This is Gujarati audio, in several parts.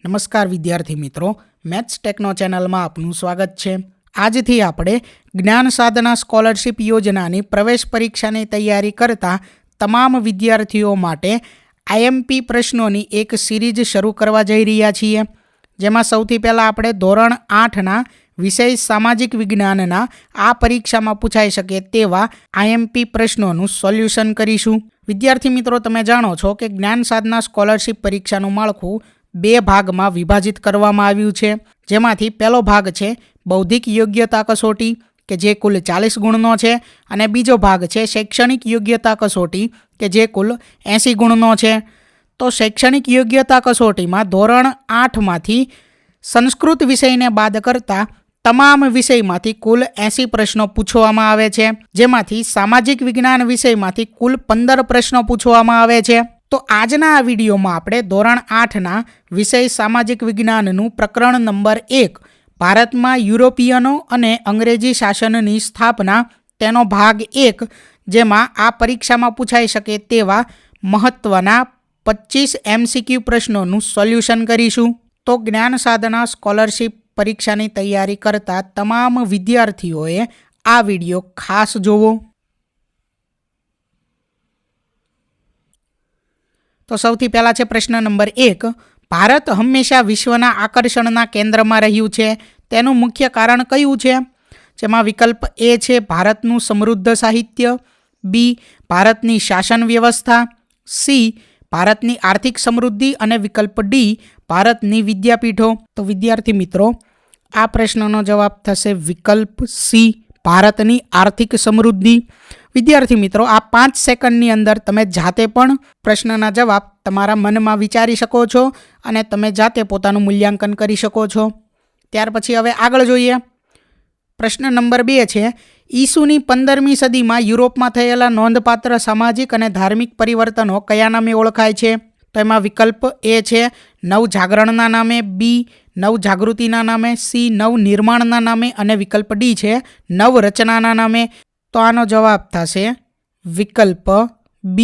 નમસ્કાર વિદ્યાર્થી મિત્રો, મેથ્સ ટેકનો ચેનલમાં આપનું સ્વાગત છે। આજથી આપણે જ્ઞાન સાધના સ્કોલરશિપ યોજનાની પ્રવેશ પરીક્ષાની તૈયારી કરતા તમામ વિદ્યાર્થીઓ માટે આઈએમપી પ્રશ્નોની એક સિરીઝ શરૂ કરવા જઈ રહ્યા છીએ, જેમાં સૌથી પહેલાં આપણે ધોરણ 8ના વિષય સામાજિક વિજ્ઞાનના આ પરીક્ષામાં પૂછાઈ શકે તેવા આઈએમપી પ્રશ્નોનું સોલ્યુશન કરીશું। વિદ્યાર્થી મિત્રો, તમે જાણો છો કે જ્ઞાન સાધના સ્કોલરશિપ પરીક્ષાનું માળખું બે ભાગમાં વિભાજિત કરવામાં આવ્યું છે, જેમાંથી પહેલો ભાગ છે બૌદ્ધિક યોગ્યતા કસોટી કે જે કુલ 40 ગુણનો છે, અને બીજો ભાગ છે શૈક્ષણિક યોગ્યતા કસોટી કે જે કુલ 80 ગુણનો છે। તો શૈક્ષણિક યોગ્યતા કસોટીમાં ધોરણ 8માંથી સંસ્કૃત વિષયને બાદ કરતા તમામ વિષયમાંથી કુલ 80 પ્રશ્નો પૂછવામાં આવે છે, જેમાંથી સામાજિક વિજ્ઞાન વિષયમાંથી કુલ 15 પ્રશ્નો પૂછવામાં આવે છે। તો આજના આ વિડીયોમાં આપણે ધોરણ 8ના વિષય સામાજિક વિજ્ઞાનનું પ્રકરણ નંબર 1 ભારતમાં યુરોપિયનો અને અંગ્રેજી શાસનની સ્થાપના તેનો ભાગ 1, જેમાં આ પરીક્ષામાં પૂછાઈ શકે તેવા મહત્ત્વના 25 MCQ પ્રશ્નોનું સોલ્યુશન કરીશું। તો જ્ઞાન સાધના સ્કોલરશિપ પરીક્ષાની તૈયારી કરતા તમામ વિદ્યાર્થીઓએ આ વિડીયો ખાસ જોવો। તો સૌથી પહેલાં છે પ્રશ્ન નંબર 1, ભારત હંમેશા વિશ્વના આકર્ષણના કેન્દ્રમાં રહ્યું છે, તેનું મુખ્ય કારણ કયું છે? જેમાં વિકલ્પ A છે ભારતનું સમૃદ્ધ સાહિત્ય, B ભારતની શાસન વ્યવસ્થા, C ભારતની આર્થિક સમૃદ્ધિ અને વિકલ્પ D ભારતની વિદ્યાપીઠો। તો વિદ્યાર્થી મિત્રો, આ પ્રશ્નનો જવાબ થશે વિકલ્પ C ભારતની આર્થિક સમૃદ્ધિ। વિદ્યાર્થી મિત્રો, આ 5 સેકન્ડની અંદર તમે જાતે પણ પ્રશ્નના જવાબ તમારા મનમાં વિચારી શકો છો અને તમે જાતે પોતાનું મૂલ્યાંકન કરી શકો છો। ત્યાર પછી હવે આગળ જોઈએ। પ્રશ્ન નંબર 2 છે, ઈસુની 15મી સદીમાં યુરોપમાં થયેલા નોંધપાત્ર સામાજિક અને ધાર્મિક પરિવર્તનો કયા નામે ઓળખાય છે? તો એમાં વિકલ્પ A છે નવજાગરણના નામે, B નવજાગૃતિના નામે, C નવનિર્માણના નામે અને વિકલ્પ D છે નવરચનાના નામે। તો આનો જવાબ થશે વિકલ્પ B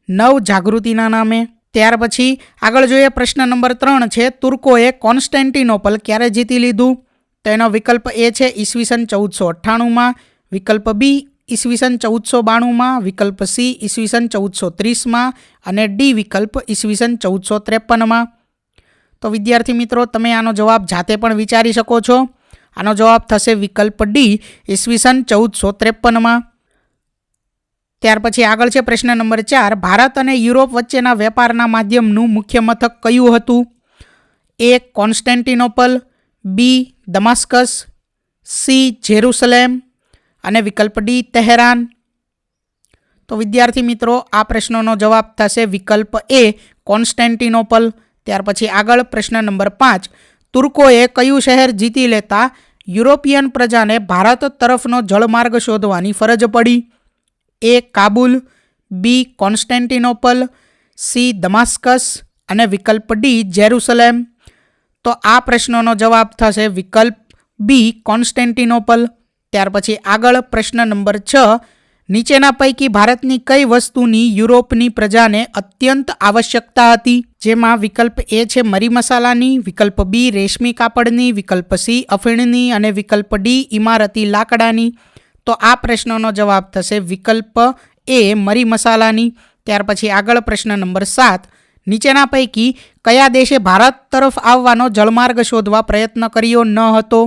નવજાગૃતિના નામે। ત્યાર પછી આગળ જોઈએ પ્રશ્ન નંબર 3 છે, તુર્કોએ કોન્સ્ટેન્ટિનોપલ ક્યારે જીતી લીધું? તો એનો વિકલ્પ A છે ઈસવીસન 1498માં, વિકલ્પ B ઈસવીસન 1492માં, વિકલ્પ C ઈસવીસન 1430માં અને D વિકલ્પ ઈસવીસન 1453માં। તો વિદ્યાર્થી મિત્રો, તમે આનો જવાબ જાતે પણ વિચારી શકો છો। આનો જવાબ થશે વિકલ્પ D ઈસવીસન 1453માં। ત્યાર પછી આગળ છે પ્રશ્ન નંબર 4, ભારત અને યુરોપ વચ્ચેના વેપારના માધ્યમનું મુખ્ય મથક કયું હતું? A Constantinople, B દમાસ્કસ, C Jerusalem અને વિકલ્પ D તહેરાન। તો વિદ્યાર્થી મિત્રો, આ પ્રશ્નનો જવાબ થશે વિકલ્પ A કોન્સ્ટેન્ટિનોપલ। ત્યાર પછી આગળ પ્રશ્ન નંબર 5, તુર્કોએ કયું શહેર જીતી લેતા યુરોપિયન પ્રજાને ભારત તરફનો જળમાર્ગ શોધવાની ફરજ પડી? A Kabul, B Constantinople, C દમાસ્કસ અને વિકલ્પ D જેરુસલેમ। તો આ પ્રશ્નનો જવાબ થશે વિકલ્પ B કોન્સ્ટેન્ટિનોપલ। ત્યાર પછી આગળ પ્રશ્ન નંબર 6, નીચેના પૈકી ભારતની કઈ વસ્તુની યુરોપની પ્રજાને અત્યંત આવશ્યકતા હતી? જેમાં વિકલ્પ A છે મરી મસાલાની, વિકલ્પ B રેશમી કાપડની, વિકલ્પ C અફીણની અને વિકલ્પ D ઇમારતી લાકડાની। તો આ પ્રશ્નનો જવાબ થશે વિકલ્પ A મરી મસાલાની। ત્યાર પછી આગળ પ્રશ્ન નંબર 7, નીચેના પૈકી કયા દેશે ભારત તરફ આવવાનો જળમાર્ગ શોધવા પ્રયત્ન કર્યો ન હતો?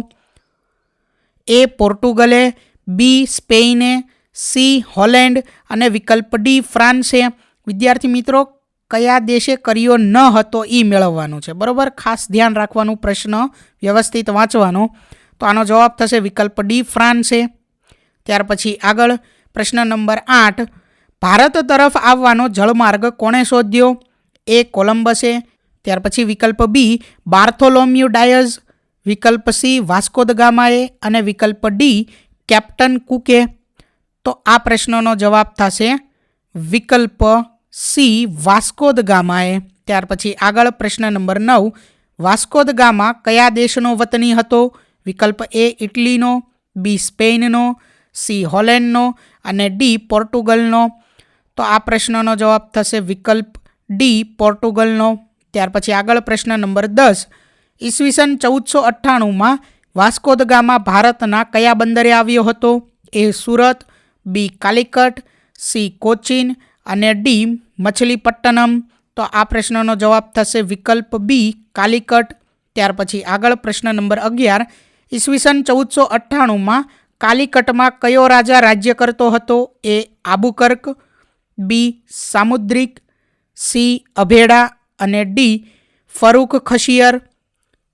A પોર્ટુગલે, B સ્પેઇને, C હોલેન્ડ અને વિકલ્પ D ફ્રાન્સે। વિદ્યાર્થી મિત્રો, કયા દેશે કર્યો ન હતો એ મેળવવાનું છે, બરાબર? ખાસ ધ્યાન રાખવાનું, પ્રશ્ન વ્યવસ્થિત વાંચવાનો। તો આનો જવાબ થશે વિકલ્પ D ફ્રાન્સે। ત્યાર પછી આગળ પ્રશ્ન નંબર 8, ભારત તરફ આવવાનો જળમાર્ગ કોણે શોધ્યો? A કોલંબસે, ત્યાર પછી વિકલ્પ B બાર્થોલોમ્યુ ડાયઝ, વિકલ્પ C વાસ્કો દ ગામાએ અને વિકલ્પ D કેપ્ટન કુકે। તો આ પ્રશ્નનો જવાબ થશે વિકલ્પ C વાસ્કો દ ગામાએ। ત્યાર પછી આગળ પ્રશ્ન નંબર 9, વાસ્કો દ ગામા કયા દેશનો વતની હતો? વિકલ્પ A ઇટલીનો, B સ્પેઇનનો, C હોલેન્ડનો અને D પોર્ટુગલનો। તો આ પ્રશ્નનો જવાબ થશે વિકલ્પ D પોર્ટુગલનો। ત્યાર પછી આગળ પ્રશ્ન નંબર 10, ઈસવીસન 1498માં વાસ્કો દ ગામા ભારતના કયા બંદરે આવ્યો હતો? એ સુરત, બી કાલિકટ, સી કોચીન અને ડી મછલીપટ્ટનમ. તો આ પ્રશ્નનો જવાબ થશે વિકલ્પ બી કાલિકટ. ત્યાર પછી આગળ પ્રશ્ન નંબર 11. ઈસવીસન 1498માં કાલિકટમાં કયો રાજા રાજ્ય કરતો હતો? એ આબુકર્ક, બી સામુદ્રિક, સી અભેડા અને ડી ફરૂખ ખશિયર.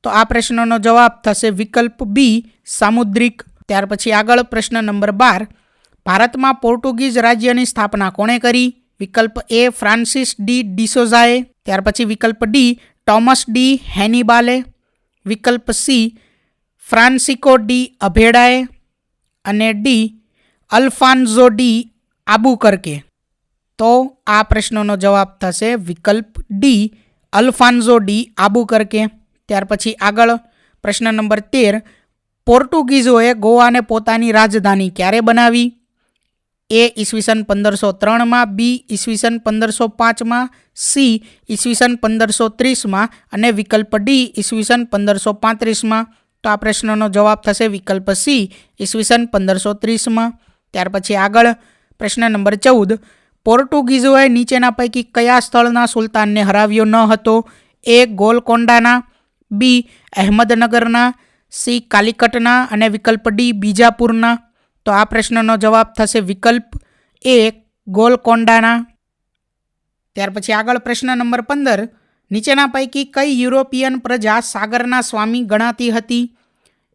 તો આ પ્રશ્નનો જવાબ થશે વિકલ્પ બી સામુદ્રિક. ત્યાર પછી આગળ પ્રશ્ન નંબર 12. ભારતમાં પોર્ટુગીઝ રાજ્યની સ્થાપના કોણે કરી? વિકલ્પ એ ફ્રાન્સિસ ડી ડિસોઝાએ. ત્યાર પછી વિકલ્પ ડી ટોમસ ડી હેનિબાલે. વિકલ્પ સી ફ્રાન્સિકો ડી અભેડાએ અને ડી અલ્ફાન્ઝો ડી આબુકર્કે. તો આ પ્રશ્નનો જવાબ થશે વિકલ્પ ડી અલ્ફાન્ઝો ડી આબુકર્કે. ત્યાર પછી આગળ પ્રશ્ન નંબર 13. પોર્ટુગીઝોએ ગોવાને પોતાની રાજધાની ક્યારે બનાવી? એ ઈસવીસન 1503માં, બી ઈસવીસન 1505માં, સી ઈસવીસન 1530માં અને વિકલ્પ ડી ઈસવીસન 1535માં. તો આ પ્રશ્નનો જવાબ થશે વિકલ્પ સી ઈસવીસન 1530માં. ત્યાર પછી આગળ પ્રશ્ન નંબર 14. પોર્ટુગીઝોએ નીચેના પૈકી કયા સ્થળના સુલતાનને હરાવ્યો ન હતો? એ ગોલકોંડાના, બી અહેમદનગરના, સી કાલિકટના અને વિકલ્પ ડી બીજાપુરના. તો આ પ્રશ્નનો જવાબ થશે વિકલ્પ એ ગોલકોંડાના. ત્યાર પછી આગળ પ્રશ્ન નંબર 15. નીચેના પૈકી કઈ યુરોપિયન પ્રજા સાગરના સ્વામી ગણાતી હતી?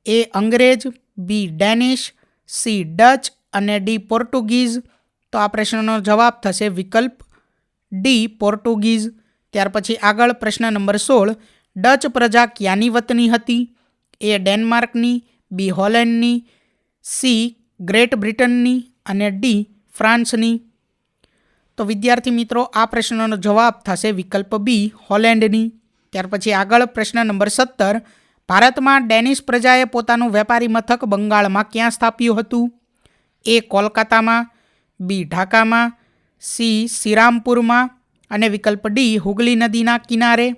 એ અંગ્રેજ, બી ડેનિશ, સી ડચ અને ડી પોર્ટુગીઝ. તો આ પ્રશ્નનો જવાબ થશે વિકલ્પ ડી પોર્ટુગીઝ. ત્યાર પછી આગળ પ્રશ્ન નંબર 16. ડચ પ્રજા ક્યાંની વતની હતી? એ ડેનમાર્કની, બી હોલેન્ડની, સી ગ્રેટ બ્રિટનની અને ડી ફ્રાન્સની. તો વિદ્યાર્થી મિત્રો આ પ્રશ્નનો જવાબ થશે વિકલ્પ બી હોલેન્ડની. ત્યાર પછી આગળ પ્રશ્ન નંબર 17. ભારતમાં ડેનિશ પ્રજાએ પોતાનું વેપારી મથક બંગાળમાં ક્યાં સ્થાપ્યું હતું? એ કોલકાતામાં, બી ઢાકામાં, સી શ્રીરામપુરમાં અને વિકલ્પ ડી હુગલી નદીના કિનારે.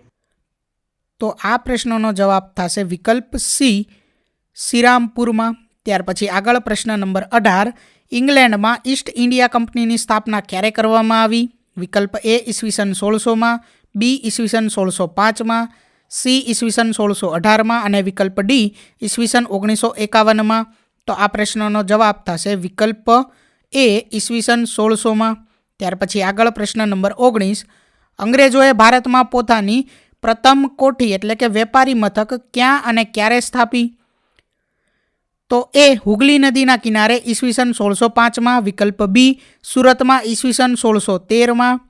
તો આ પ્રશ્નનો જવાબ થશે વિકલ્પ સી શ્રીરામપુરમાં. ત્યાર પછી આગળ પ્રશ્ન નંબર 18. ઇંગ્લેન્ડમાં ઈસ્ટ ઇન્ડિયા કંપનીની સ્થાપના ક્યારે કરવામાં આવી? વિકલ્પ એ ઈસવીસન 1600માં, બી ઈસવીસન 1605માં, સી ઈસવીસન 1618માં અને વિકલ્પ ડી ઈસવીસન 1951માં. તો આ પ્રશ્નનો જવાબ થશે વિકલ્પ એ ઈસવીસન 1600માં. ત્યાર પછી આગળ પ્રશ્ન નંબર 19. અંગ્રેજોએ ભારતમાં પોતાની પ્રથમ કોઠી એટલે કે વેપારી મથક ક્યાં અને ક્યારે સ્થાપી? તો એ હુગલી નદીના કિનારે ઈસવીસન 1605માં, વિકલ્પ બી સુરતમાં ઈસવીસન 1613માં,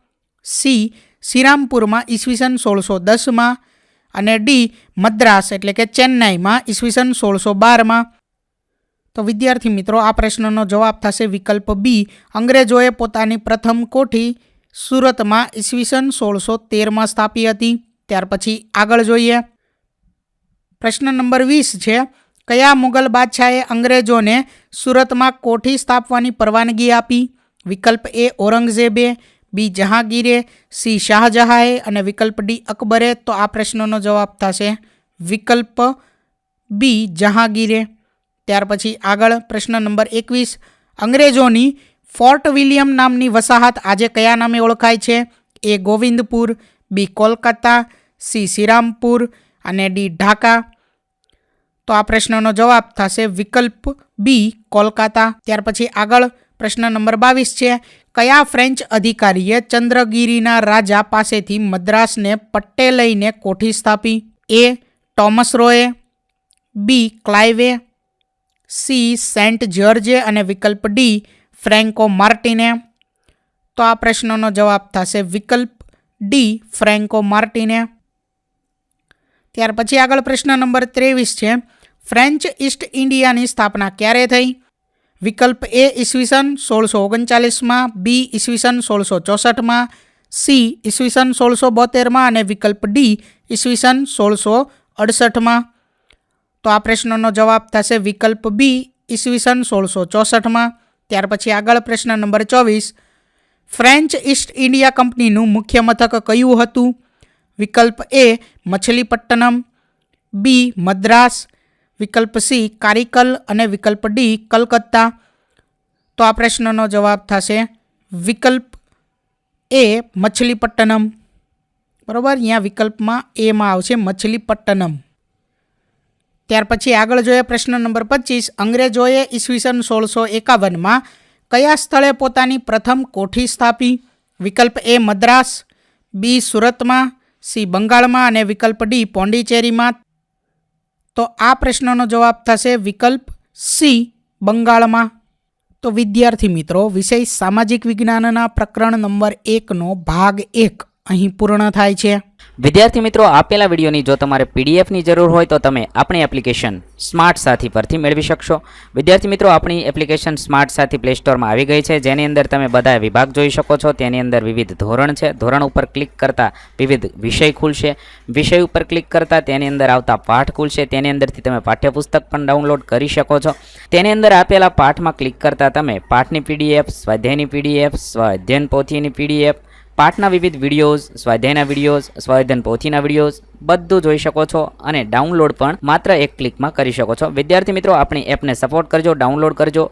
સી શ્રીરામપુરમાં ઈસવીસન 1610માં અને ડી મદ્રાસ એટલે કે ચેન્નાઈમાં ઈસવીસન 1612માં. તો વિદ્યાર્થી મિત્રો આ પ્રશ્નનો જવાબ થશે વિકલ્પ બી અંગ્રેજોએ પોતાની પ્રથમ કોઠી સુરતમાં ઈસવીસન 1613માં સ્થાપી હતી. ત્યાર પછી આગળ જોઈએ પ્રશ્ન નંબર 20 છે. કયા મુગલ બાદશાહે અંગ્રેજોને સુરતમાં કોઠી સ્થાપવાની પરવાનગી આપી? વિકલ્પ એ ઔરંગઝેબે, બી જહાંગીરે, સી શાહજહાંએ અને વિકલ્પ ડી અકબરે. તો આ પ્રશ્નનો જવાબ થશે વિકલ્પ બી જહાંગીરે. ત્યાર પછી આગળ પ્રશ્ન નંબર 21. અંગ્રેજોની ફોર્ટ વિલિયમ નામની વસાહત આજે કયા નામે ઓળખાય છે? એ ગોવિંદપુર, બી કોલકાતા, સી શ્રીરામપુર અને ડી ઢાકા. તો આ પ્રશ્નનો જવાબ થશે વિકલ્પ બી કોલકાતા. ત્યાર પછી આગળ પ્રશ્ન નંબર 22 છે. કયા ફ્રેન્ચ અધિકારીએ ચંદ્રગીરીના રાજા પાસેથી મદ્રાસને પટ્ટે લઈને કોઠી સ્થાપી? એ ટોમસ રોએ, બી ક્લાઇવે, સી સેન્ટ જ્યોર્જે અને વિકલ્પ ડી ફ્રેન્કો માર્ટિને. તો આ પ્રશ્નનો જવાબ થશે વિકલ્પ ડી ફ્રેન્કો માર્ટિને. ત્યાર પછી આગળ પ્રશ્ન નંબર 23 છે. ફ્રેન્ચ ઈસ્ટ ઇન્ડિયાની સ્થાપના ક્યારે થઈ? વિકલ્પ એ ઈસવીસન 1639માં, બી ઈસવીસન 1664માં, સી ઈસવીસન 1672માં અને વિકલ્પ ડી ઈસવીસન 1668માં. તો આ પ્રશ્નનો જવાબ થશે વિકલ્પ બી ઈસવીસન 1664માં. ત્યાર પછી આગળ પ્રશ્ન નંબર 24. ફ્રેન્ચ ઈસ્ટ ઇન્ડિયા કંપનીનું મુખ્ય મથક કયું હતું? વિકલ્પ એ મછલીપટ્ટનમ, બી મદ્રાસ, વિકલ્પ સી કારીકલ અને વિકલ્પ ડી કલકત્તા. તો આ પ્રશ્નનો જવાબ થશે વિકલ્પ એ મછલીપટ્ટનમ. બરાબર, અહીંયા વિકલ્પમાં એમાં આવશે મછલીપટ્ટનમ. ત્યાર પછી આગળ જોઈએ પ્રશ્ન નંબર 25. અંગ્રેજોએ ઈસવીસન 1651માં કયા સ્થળે પોતાની પ્રથમ કોઠી સ્થાપી? વિકલ્પ એ મદ્રાસ, બી સુરતમાં, સી બંગાળમાં અને વિકલ્પ ડી પોંડિચેરીમાં. તો આ પ્રશ્નનો જવાબ થશે વિકલ્પ સી બંગાળમાં. તો વિદ્યાર્થી મિત્રો, વિષય સામાજિક વિજ્ઞાનના પ્રકરણ નંબર 1નો ભાગ 1 અહીં પૂર્ણ થાય છે. વિદ્યાર્થી મિત્રો, આપેલા વિડીયોની જો તમારે પીડીએફની જરૂર હોય તો તમે આપણી એપ્લિકેશન સ્માર્ટ સાથી પરથી મેળવી શકશો. વિદ્યાર્થી મિત્રો, આપણી એપ્લિકેશન સ્માર્ટ સાથી પ્લે સ્ટોરમાં આવી ગઈ છે, જેની અંદર તમે બધા વિભાગ જોઈ શકો છો. તેની અંદર વિવિધ ધોરણ છે. ધોરણ ઉપર ક્લિક કરતાં વિવિધ વિષય ખુલશે. વિષય ઉપર ક્લિક કરતાં તેની અંદર આવતા પાઠ ખુલશે. તેની અંદરથી તમે પાઠ્યપુસ્તક પણ ડાઉનલોડ કરી શકો છો. તેની અંદર આપેલા પાઠમાં ક્લિક કરતાં તમે પાઠની પીડીએફ, સ્વાધ્યાયની પીડીએફ, સ્વાધ્યાયન પોથીની પીડીએફ, પાઠના વિવિધ વિડીયોઝ, સ્વાધ્યાયના વિડીયોઝ, સ્વાધ્યાયન પોથીના વિડીયોઝ બધું જોઈ શકો છો અને ડાઉનલોડ પણ માત્ર એક ક્લિકમાં કરી શકો છો. વિદ્યાર્થી મિત્રો, આપણી એપને સપોર્ટ કરજો, ડાઉનલોડ કરજો.